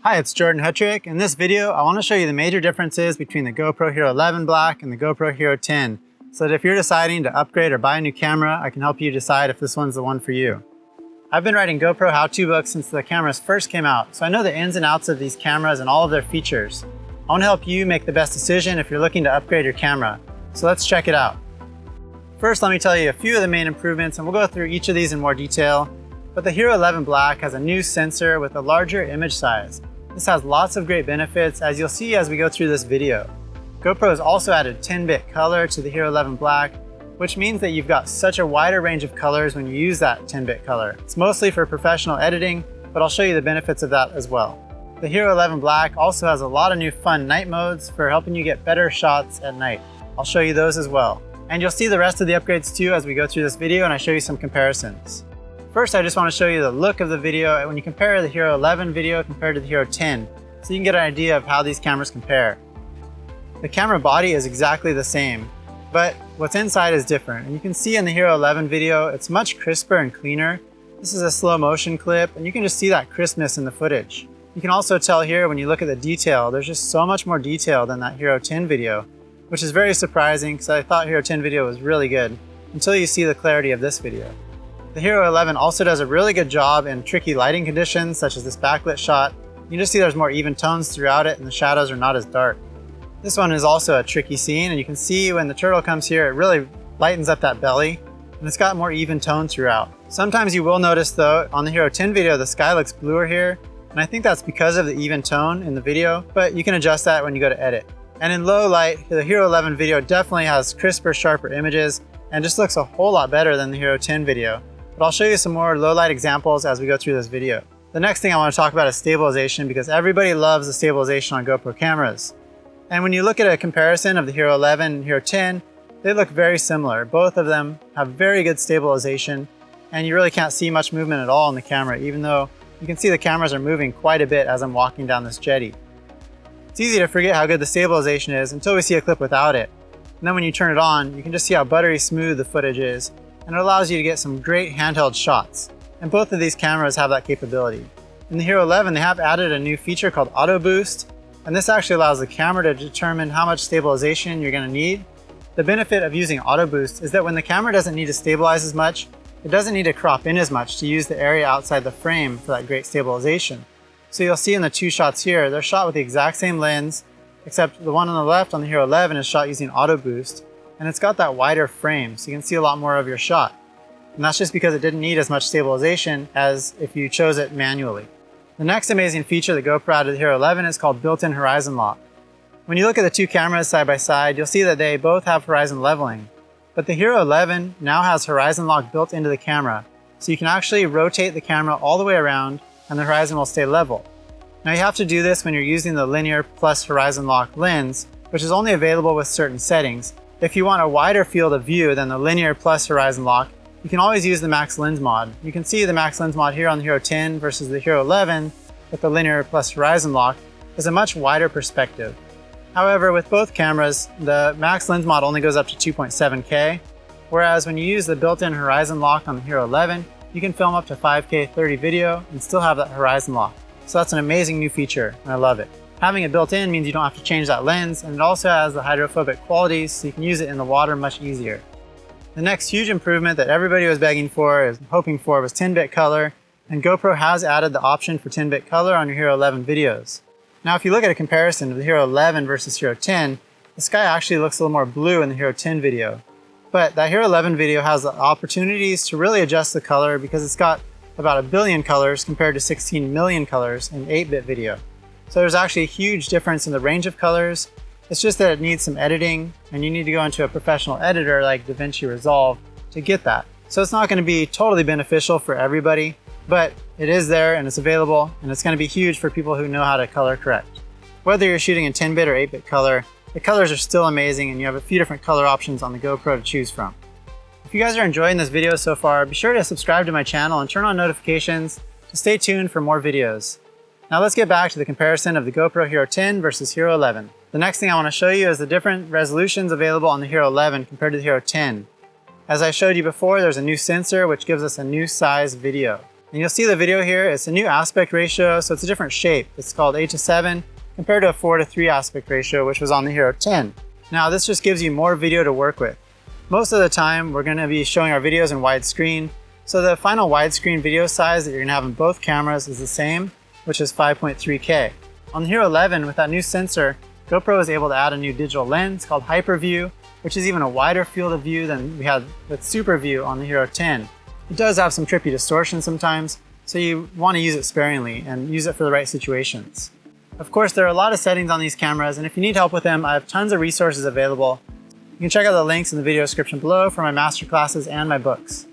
Hi, it's Jordan Hetrick. In this video, I want to show you the major differences between the GoPro HERO 11 Black and the GoPro HERO 10, so that if you're deciding to upgrade or buy a new camera, I can help you decide if this one's the one for you. I've been writing GoPro how-to books since the cameras first came out, so I know the ins and outs of these cameras and all of their features. I want to help you make the best decision if you're looking to upgrade your camera. So let's check it out. First, let me tell you a few of the main improvements, and we'll go through each of these in more detail. But the HERO 11 Black has a new sensor with a larger image size. This has lots of great benefits, as you'll see as we go through this video. GoPro has also added 10-bit color to the HERO 11 Black, which means that you've got such a wider range of colors when you use that 10-bit color. It's mostly for professional editing, but I'll show you the benefits of that as well. The HERO 11 Black also has a lot of new fun night modes for helping you get better shots at night. I'll show you those as well. And you'll see the rest of the upgrades too as we go through this video and I show you some comparisons. First, I just want to show you the look of the video when you compare the HERO 11 video compared to the HERO 10, so you can get an idea of how these cameras compare. The camera body is exactly the same, but what's inside is different. And you can see in the HERO 11 video, it's much crisper and cleaner. This is a slow motion clip, and you can just see that crispness in the footage. You can also tell here when you look at the detail, there's just so much more detail than that HERO 10 video, which is very surprising because I thought HERO 10 video was really good until you see the clarity of this video. The HERO 11 also does a really good job in tricky lighting conditions, such as this backlit shot. You can just see there's more even tones throughout it and the shadows are not as dark. This one is also a tricky scene, and you can see when the turtle comes here, it really lightens up that belly, and it's got more even tone throughout. Sometimes you will notice though, on the HERO 10 video, the sky looks bluer here, and I think that's because of the even tone in the video, but you can adjust that when you go to edit. And in low light, the HERO 11 video definitely has crisper, sharper images, and just looks a whole lot better than the HERO 10 video. But I'll show you some more low light examples as we go through this video. The next thing I want to talk about is stabilization, because everybody loves the stabilization on GoPro cameras. And when you look at a comparison of the HERO 11 and HERO 10, they look very similar. Both of them have very good stabilization, and you really can't see much movement at all in the camera, even though you can see the cameras are moving quite a bit as I'm walking down this jetty. It's easy to forget how good the stabilization is until we see a clip without it. And then when you turn it on, you can just see how buttery smooth the footage is, and it allows you to get some great handheld shots. And both of these cameras have that capability. In the HERO 11, they have added a new feature called Auto Boost, and this actually allows the camera to determine how much stabilization you're going to need. The benefit of using Auto Boost is that when the camera doesn't need to stabilize as much, it doesn't need to crop in as much to use the area outside the frame for that great stabilization. So you'll see in the two shots here, they're shot with the exact same lens, except the one on the left on the HERO 11 is shot using Auto Boost, and it's got that wider frame, so you can see a lot more of your shot. And that's just because it didn't need as much stabilization as if you chose it manually. The next amazing feature that GoPro added to the HERO 11 is called Built-in Horizon Lock. When you look at the two cameras side by side, you'll see that they both have horizon leveling. But the HERO 11 now has horizon lock built into the camera, so you can actually rotate the camera all the way around and the horizon will stay level. Now you have to do this when you're using the linear plus horizon lock lens, which is only available with certain settings. If you want a wider field of view than the linear plus horizon lock, you can always use the max lens mod. You can see the max lens mod here on the HERO 10 versus the HERO 11 with the linear plus horizon lock is a much wider perspective. However, with both cameras, the max lens mod only goes up to 2.7K, whereas when you use the built-in horizon lock on the HERO 11, you can film up to 5K 30 video and still have that horizon lock. So that's an amazing new feature, and I love it. Having it built in means you don't have to change that lens, and it also has the hydrophobic qualities, so you can use it in the water much easier. The next huge improvement that everybody was begging for, is hoping for, was 10-bit color, and GoPro has added the option for 10-bit color on your HERO 11 videos. Now if you look at a comparison of the HERO 11 versus HERO 10, the sky actually looks a little more blue in the HERO 10 video. But that HERO 11 video has the opportunities to really adjust the color because it's got about 1 billion colors compared to 16 million colors in 8-bit video. So there's actually a huge difference in the range of colors. It's just that it needs some editing, and you need to go into a professional editor like DaVinci Resolve to get that. So it's not going to be totally beneficial for everybody, but it is there and it's available, and it's going to be huge for people who know how to color correct. Whether you're shooting in 10-bit or 8-bit color, the colors are still amazing, and you have a few different color options on the GoPro to choose from. If you guys are enjoying this video so far, be sure to subscribe to my channel and turn on notifications to stay tuned for more videos. Now let's get back to the comparison of the GoPro HERO 10 versus HERO 11. The next thing I want to show you is the different resolutions available on the HERO 11 compared to the HERO 10. As I showed you before, there's a new sensor which gives us a new size video. And you'll see the video here, it's a new aspect ratio, so it's a different shape. It's called 8:7 compared to a 4:3 aspect ratio, which was on the Hero 10. Now this just gives you more video to work with. Most of the time, we're gonna be showing our videos in widescreen, so the final widescreen video size that you're gonna have in both cameras is the same, which is 5.3K. On the Hero 11, with that new sensor, GoPro was able to add a new digital lens called HyperView, which is even a wider field of view than we had with SuperView on the Hero 10. It does have some trippy distortion sometimes, so you want to use it sparingly and use it for the right situations. Of course, there are a lot of settings on these cameras, and if you need help with them, I have tons of resources available. You can check out the links in the video description below for my masterclasses and my books.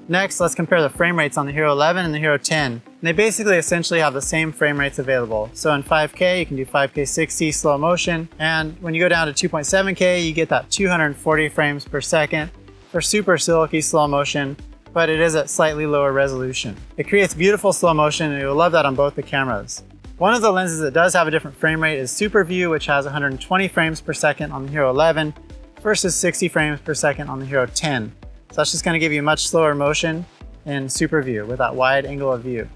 Next, let's compare the frame rates on the Hero 11 and the Hero 10. And they basically essentially have the same frame rates available. So in 5K, you can do 5K 60 slow motion, and when you go down to 2.7K, you get that 240 frames per second for super silky slow motion, but it is at slightly lower resolution. It creates beautiful slow motion, and you'll love that on both the cameras. One of the lenses that does have a different frame rate is SuperView, which has 120 frames per second on the Hero 11 versus 60 frames per second on the Hero 10. So that's just going to give you much slower motion in SuperView with that wide angle of view.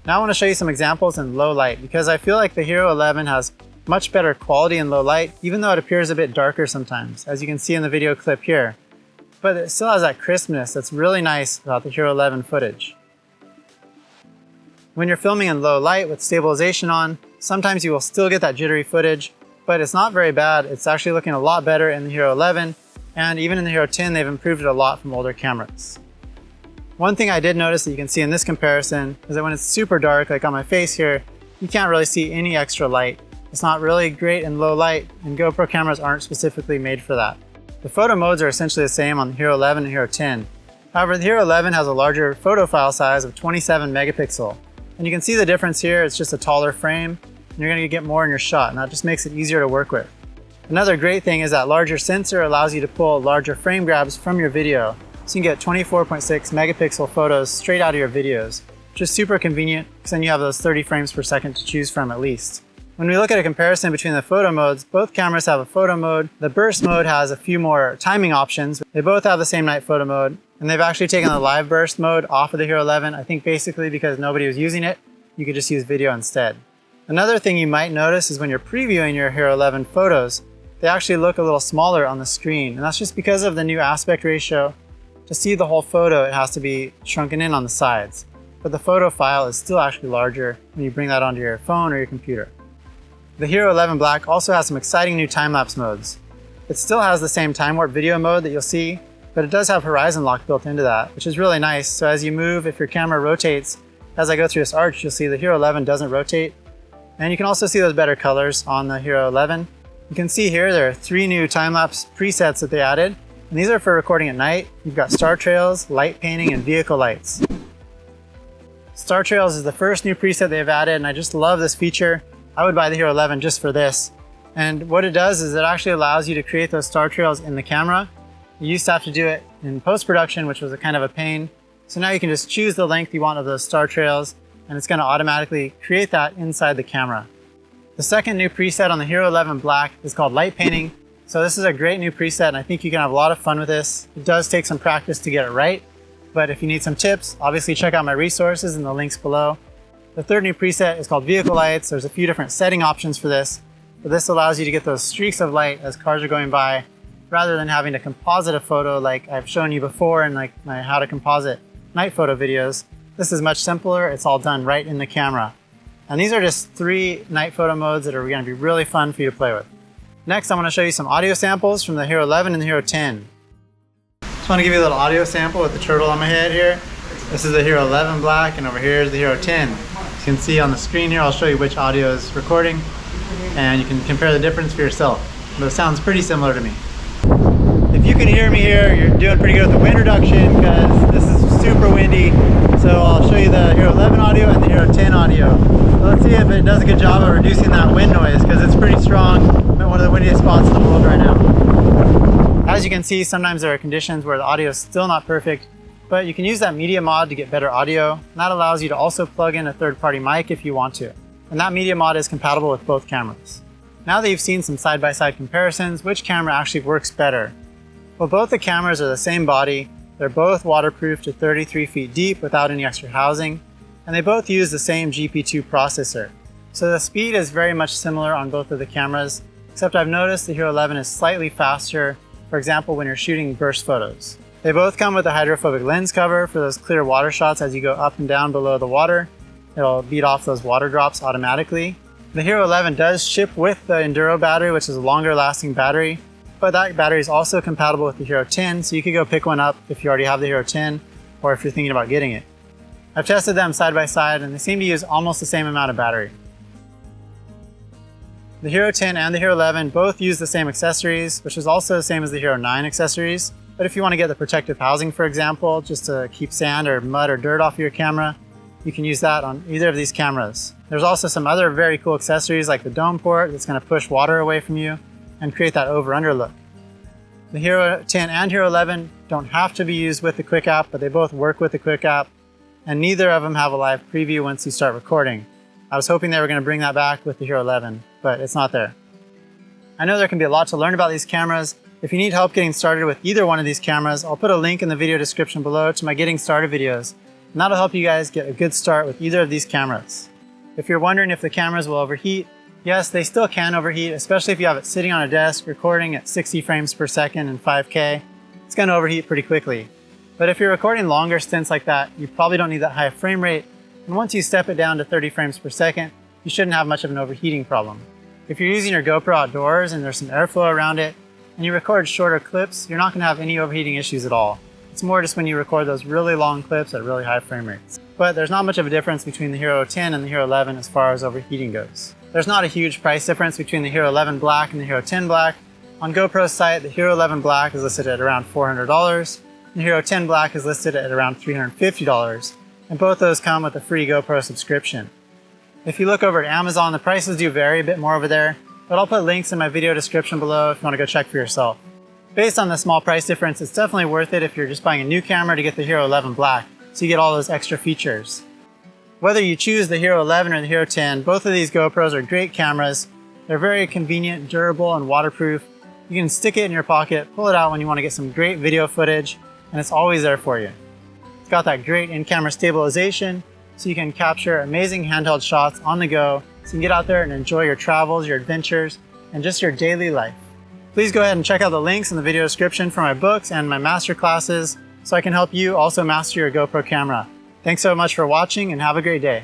Now I want to show you some examples in low light, because I feel like the Hero 11 has much better quality in low light, even though it appears a bit darker sometimes, as you can see in the video clip here. But it still has that crispness that's really nice about the Hero 11 footage. When you're filming in low light with stabilization on, sometimes you will still get that jittery footage, but it's not very bad. It's actually looking a lot better in the Hero 11, and even in the Hero 10, they've improved it a lot from older cameras. One thing I did notice that you can see in this comparison is that when it's super dark, like on my face here, you can't really see any extra light. It's not really great in low light, and GoPro cameras aren't specifically made for that. The photo modes are essentially the same on the Hero 11 and Hero 10. However, the Hero 11 has a larger photo file size of 27 megapixel. And you can see the difference here, it's just a taller frame, and you're gonna get more in your shot, and that just makes it easier to work with. Another great thing is that larger sensor allows you to pull larger frame grabs from your video. So you can get 24.6 megapixel photos straight out of your videos, which is super convenient, because then you have those 30 frames per second to choose from at least. When we look at a comparison between the photo modes, both cameras have a photo mode. The burst mode has a few more timing options. They both have the same night photo mode, and they've actually taken the live burst mode off of the Hero 11, I think basically because nobody was using it. You could just use video instead. Another thing you might notice is when you're previewing your Hero 11 photos, they actually look a little smaller on the screen, and that's just because of the new aspect ratio. To see the whole photo, it has to be shrunken in on the sides, but the photo file is still actually larger when you bring that onto your phone or your computer. The Hero 11 Black also has some exciting new time-lapse modes. It still has the same time warp video mode that you'll see, but it does have horizon lock built into that, which is really nice. So as you move, if your camera rotates, as I go through this arch, you'll see the Hero 11 doesn't rotate. And you can also see those better colors on the Hero 11. You can see here there are 3 new time-lapse presets that they added, and these are for recording at night. You've got star trails, light painting, and vehicle lights. Star trails is the first new preset they've added, and I just love this feature. I would buy the Hero 11 just for this. And what it does is it actually allows you to create those star trails in the camera. You used to have to do it in post-production, which was a kind of a pain. So now you can just choose the length you want of those star trails, and it's going to automatically create that inside the camera. The second new preset on the Hero 11 Black is called light painting. So this is a great new preset, and I think you can have a lot of fun with this. It does take some practice to get it right, but if you need some tips, obviously check out my resources in the links below. The third new preset is called vehicle lights. There's a few different setting options for this, but this allows you to get those streaks of light as cars are going by, rather than having to composite a photo like I've shown you before in like my how to composite night photo videos. This is much simpler. It's all done right in the camera. And these are just 3 night photo modes that are going to be really fun for you to play with. Next, I want to show you some audio samples from the Hero 11 and the Hero 10. Just want to give you a little audio sample with the turtle on my head here. This is the Hero 11 Black, and over here is the Hero 10. As you can see on the screen here, I'll show you which audio is recording, and you can compare the difference for yourself. But it sounds pretty similar to me. If you can hear me here, you're doing pretty good with the wind reduction, because this is super windy. So I'll show you the Hero 11 audio and the Hero 10 audio. So let's see if it does a good job of reducing that wind noise, because it's pretty strong. I'm at one of the windiest spots in the world right now. As you can see, sometimes there are conditions where the audio is still not perfect, but you can use that media mod to get better audio. And that allows you to also plug in a third-party mic if you want to. And that media mod is compatible with both cameras. Now that you've seen some side-by-side comparisons, which camera actually works better? Well, both the cameras are the same body, They're both waterproof to 33 feet deep without any extra housing, and they both use the same GP2 processor. So the speed is very much similar on both of the cameras, except I've noticed the Hero 11 is slightly faster, for example when you're shooting burst photos. They both come with a hydrophobic lens cover for those clear water shots as you go up and down below the water. It'll beat off those water drops automatically. The Hero 11 does ship with the Enduro battery, which is a longer lasting battery, but that battery is also compatible with the Hero 10, so you could go pick one up if you already have the Hero 10 or if you're thinking about getting it. I've tested them side by side and they seem to use almost the same amount of battery. The Hero 10 and the Hero 11 both use the same accessories, which is also the same as the Hero 9 accessories. But if you want to get the protective housing, for example, just to keep sand or mud or dirt off your camera, you can use that on either of these cameras. There's also some other very cool accessories like the dome port that's going to push water away from you and create that over-under look. The Hero 10 and Hero 11 don't have to be used with the Quick app, but they both work with the Quick app, and neither of them have a live preview once you start recording. I was hoping they were going to bring that back with the Hero 11, but it's not there. I know there can be a lot to learn about these cameras. If you need help getting started with either one of these cameras, I'll put a link in the video description below to my Getting Started videos, and that'll help you guys get a good start with either of these cameras. If you're wondering if the cameras will overheat, yes, they still can overheat, especially if you have it sitting on a desk recording at 60 frames per second and 5K. It's going to overheat pretty quickly. But if you're recording longer stints like that, you probably don't need that high frame rate, and once you step it down to 30 frames per second, you shouldn't have much of an overheating problem. If you're using your GoPro outdoors and there's some airflow around it, and you record shorter clips, you're not going to have any overheating issues at all. It's more just when you record those really long clips at really high frame rates. But there's not much of a difference between the Hero 10 and the Hero 11 as far as overheating goes. There's not a huge price difference between the Hero 11 Black and the Hero 10 Black. On GoPro's site, the Hero 11 Black is listed at around $400, and the Hero 10 Black is listed at around $350, and both those come with a free GoPro subscription. If you look over at Amazon, the prices do vary a bit more over there, but I'll put links in my video description below if you want to go check for yourself. Based on the small price difference, it's definitely worth it if you're just buying a new camera to get the Hero 11 Black, so you get all those extra features. Whether you choose the Hero 11 or the Hero 10, both of these GoPros are great cameras. They're very convenient, durable, and waterproof. You can stick it in your pocket, pull it out when you want to get some great video footage, and it's always there for you. It's got that great in-camera stabilization, so you can capture amazing handheld shots on the go, so you can get out there and enjoy your travels, your adventures, and just your daily life. Please go ahead and check out the links in the video description for my books and my master classes, so I can help you also master your GoPro camera. Thanks so much for watching and have a great day.